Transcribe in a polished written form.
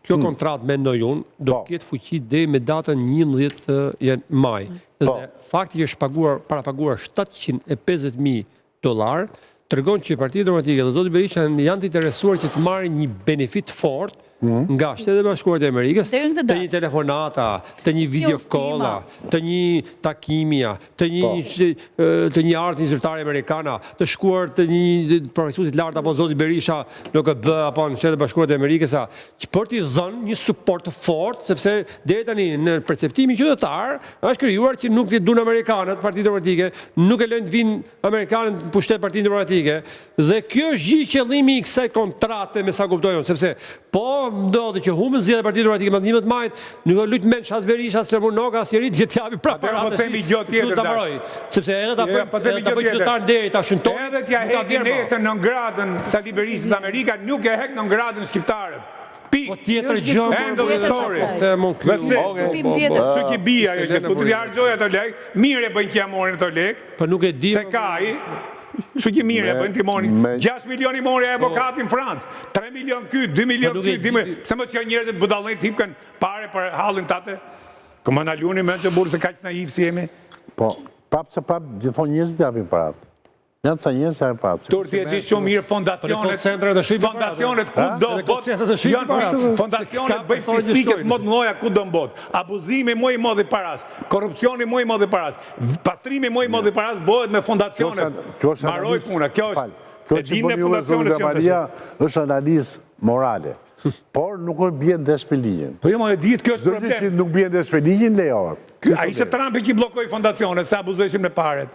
kjo kontratë mendoj unë, do të ketë fuqi deri me datën 11 maj. Dhe fakti që është parapaguar $750.000, tregon që Partia Demokratike dhe zoti Berisha janë të interesuar që të marrin një benefit fort nga Shtetet e Bashkuara të Amerikës, të një telefonata, të një video call-a, të një takimia, të një ardhje zyrtare amerikana, të shkuar të një profesusit lartë apo zoti Berisha në KB apo në Shtetet e Bashkuara të Amerikës, për t'i dhënë një suport fort, sepse deri tani në perceptimin qytetar është krijuar që nuk i duan amerikanët, Partia Demokratike, nuk e lënë të vinë amerikanët në pushtet Partinë Demokratike, dhe kjo është gjithë qëllimi i kësaj kontrate me sa kuptoj unë, sepse po ndodhi që humbën zgjedhjet e Partisë Demokratike më 11 majit, nuk e lut mend as Berisha, as Tremonoka, as njeri që t'japi praparatë. Sepse edhe ta bëjë qytetar deri ta shënton. Edhe t'ja heqë nesër në gradën Sali Berishës Amerika, nuk e hek në gradën shqiptare. Po tjetër gjë. End of the story. Që ki bia, ku t'i harxoj ato lek, mirë e bëjnë që ja morin ato lek. Po nuk e di. Se ka ai. Që ki mirë e bëjnë t'i morin. 6 milion i mori e avokatin Francë. 3 milion ky, 2 milion ky. Se më që njerëzit budallën tipkën pare për hallin tate. Këmë në luni me që burë se kaqë naivë si jemi. Po, prapë gjithmonë njerëzit japin parat. Janë sa njerëz sa parat. Turti e di shumë mirë fondacionet ku do botë. Fondacionet bëjnë pistiket më të mëdha ku do në botë. Abuzimi më i madh i paras, korrupsioni më i madh i paras, pastrimi më i madh i paras bëhet me fondacionet. Mbaroj puna, kjo është. Kjo që bëni ju Zonë Maria është analizë morale. Por nuk është bie ndesh me ligjin. Po jo më e ditë kjo është problem. Nuk bie ndesh me ligjin lejohet. Ai se Trumpi që bllokoi fondacionet, se abuzojshin me paret.